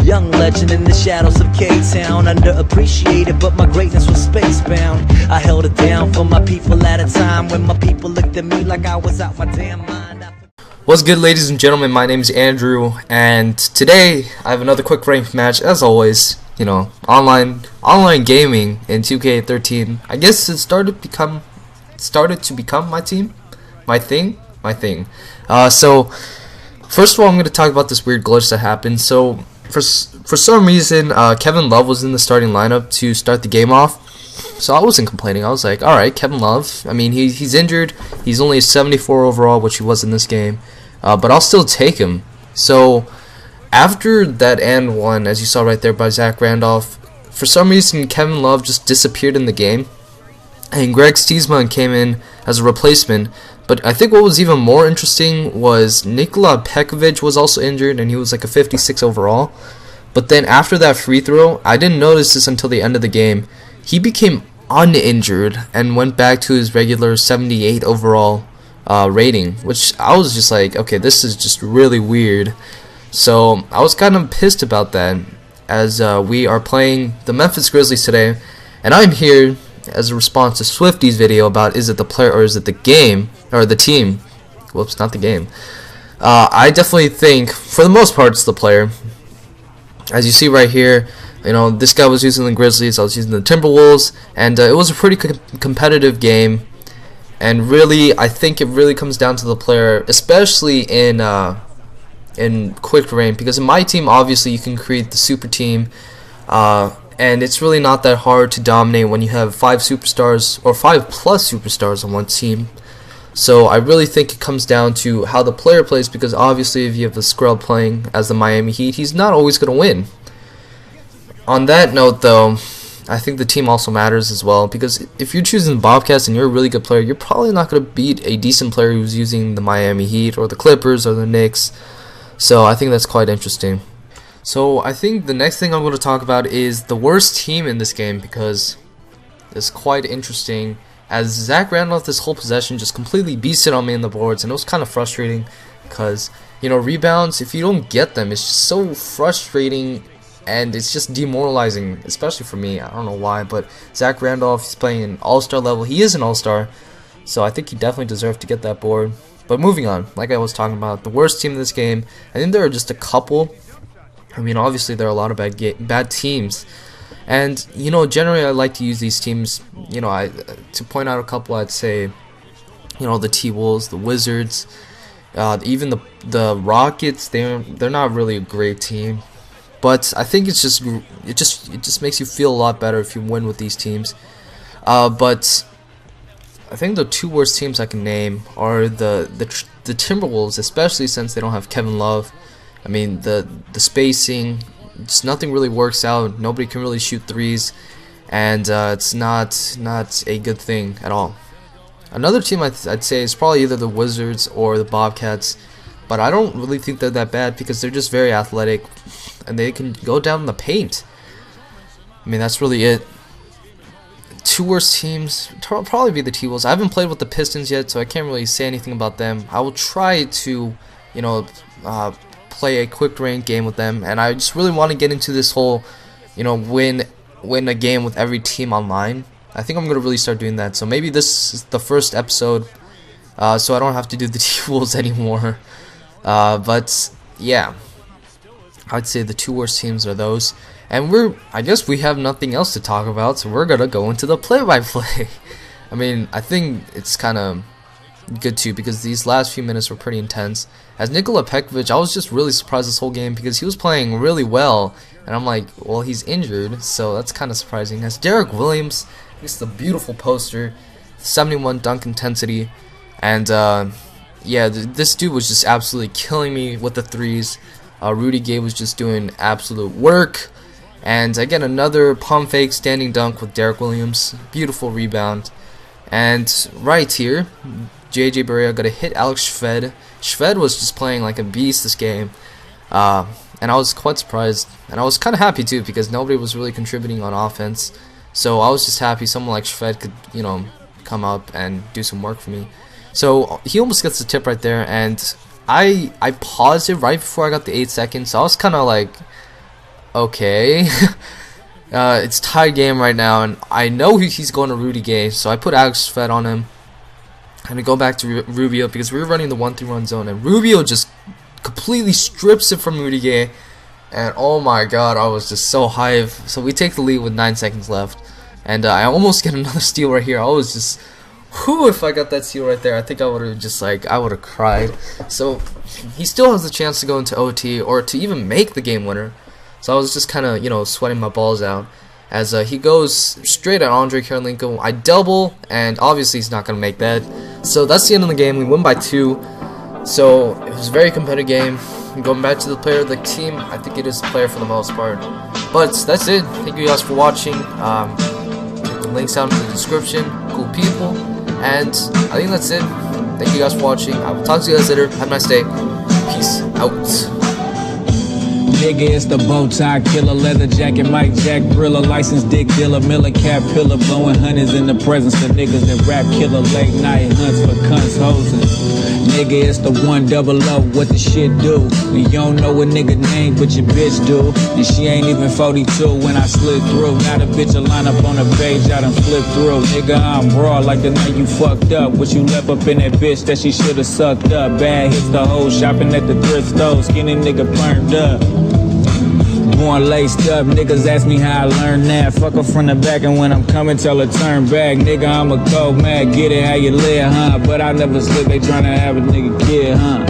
Young legend in the shadows of K-Town, underappreciated, but my greatness was spacebound. I held it down for my people at a time when my people looked at me like I was out my damn mind. What's good, ladies and gentlemen? My name is Andrew, and today I have another quick ranked match. As always, you know, online gaming in 2K13. I guess it started to become my thing. So first of all, I'm going to talk about this weird glitch that happened. So for some reason, Kevin Love was in the starting lineup to start the game off. So I wasn't complaining. I was like, all right, Kevin Love. I mean, he's injured. He's only a 74 overall, which he was in this game. But I'll still take him. So after that and one, as you saw right there by Zach Randolph, for some reason Kevin Love just disappeared in the game, and Greg Stiesman came in as a replacement. But I think what was even more interesting was Nikola Pekovic was also injured, and he was like a 56 overall. But then after that free throw, I didn't notice this until the end of the game, he became uninjured and went back to his regular 78 overall rating, which I was just like, okay, this is just really weird. So I was kind of pissed about that, as we are playing the Memphis Grizzlies today, and I'm here as a response to Swifty's video about is it the player or is it the game, or the team. Whoops, not the game. I definitely think for the most part it's the player. As you see right here, you know, this guy was using the Grizzlies, I was using the Timberwolves, and it was a pretty competitive game. And really, I think it really comes down to the player, especially in quick rank, because in my team, obviously, you can create the super team, and it's really not that hard to dominate when you have 5 superstars or 5+ superstars on one team. So I really think it comes down to how the player plays, because obviously, if you have a scrub playing as the Miami Heat, he's not always going to win. On that note, though, I think the team also matters as well, because if you're choosing Bobcats and you're a really good player, you're probably not going to beat a decent player who's using the Miami Heat or the Clippers or the Knicks. So I think that's quite interesting. So I think the next thing I'm going to talk about is the worst team in this game, because it's quite interesting, as Zach Randolph this whole possession just completely beasted on me in the boards, and it was kind of frustrating because, you know, rebounds, if you don't get them, it's just so frustrating. And it's just demoralizing, especially for me. I don't know why, but Zach Randolph, he's playing an all-star level. He is an all-star, so I think he definitely deserved to get that board. But moving on, like I was talking about, the worst team in this game, I think there are just a couple. I mean, obviously there are a lot of bad teams. And, you know, generally I like to use these teams, you know, to point out a couple, I'd say, you know, the T-Wolves, the Wizards, even the Rockets, they're not really a great team. But I think it just makes you feel a lot better if you win with these teams. But I think the 2 worst teams I can name are the Timberwolves, especially since they don't have Kevin Love. I mean, the spacing, just nothing really works out. Nobody can really shoot threes, and it's not a good thing at all. Another team I'd say is probably either the Wizards or the Bobcats. But I don't really think they're that bad, because they're just very athletic and they can go down in the paint. I mean, that's really it. 2 worst teams will probably be the T-Wolves. I haven't played with the Pistons yet, so I can't really say anything about them. I will try to, you know, play a quick rank game with them, and I just really want to get into this whole, you know, win a game with every team online. I think I'm going to really start doing that. So maybe this is the first episode, so I don't have to do the T-Wolves anymore. But yeah, I'd say the 2 worst teams are those, and I guess we have nothing else to talk about, so we're gonna go into the play-by-play. I mean, I think it's kind of good too, because these last few minutes were pretty intense. As Nikola Pekovic, I was just really surprised this whole game, because he was playing really well, and I'm like, well, he's injured, so that's kind of surprising. As Derek Williams, this is the beautiful poster, 71 dunk intensity, and yeah, this dude was just absolutely killing me with the threes. Rudy Gay was just doing absolute work. And again, another pump fake standing dunk with Derek Williams. Beautiful rebound. And right here, JJ Barea got to hit Alex Shved. Shved was just playing like a beast this game. And I was quite surprised. And I was kind of happy too, because nobody was really contributing on offense. So I was just happy someone like Shved could, you know, come up and do some work for me. So he almost gets the tip right there, and I paused it right before I got the 8 seconds. So I was kind of like, Okay. It's tie game right now, and I know he's going to Rudy Gay, so I put Alex Fed on him. I'm going to go back to Rubio because we were running the 1-3-1 zone, and Rubio just completely strips it from Rudy Gay. And oh my god, I was just so hype. So we take the lead with 9 seconds left. And I almost get another steal right here. I was just, whew, if I got that steal right there, I think I would have just I would have cried. So he still has the chance to go into OT or to even make the game winner. So I was just kind of, sweating my balls out. As he goes straight at Andre Karolinko. I double, and obviously he's not going to make that. So that's the end of the game. We win by 2. So it was a very competitive game. Going back to the player of the team, I think it is the player for the most part. But that's it. Thank you guys for watching. Check the links out in the description. Cool people. And I think that's it. Thank you guys for watching. I will talk to you guys later. Have a nice day. Peace out. Nigga, it's the bow tie killer, leather jacket, Mike Jack Brilla, licensed dick dealer, Miller cap pillar, blowing hundreds in the presence of niggas that rap killer, late night hunts for cunts hosing. Nigga, it's the 100, what the shit do? You don't know a nigga name, but your bitch do. And she ain't even 42 when I slid through. Now the bitch will line up on the page, I done flip through. Nigga, I'm raw like the night you fucked up. What you left up in that bitch that she should've sucked up. Bad hits the hoe, shopping at the thrift store, skinny nigga burned up. Born laced up, niggas ask me how I learned that. Fuck her from the back, and when I'm coming, tell her turn back. Nigga, I'm a cold mad, get it how you live, huh? But I never slip, they tryna have a nigga kid, huh?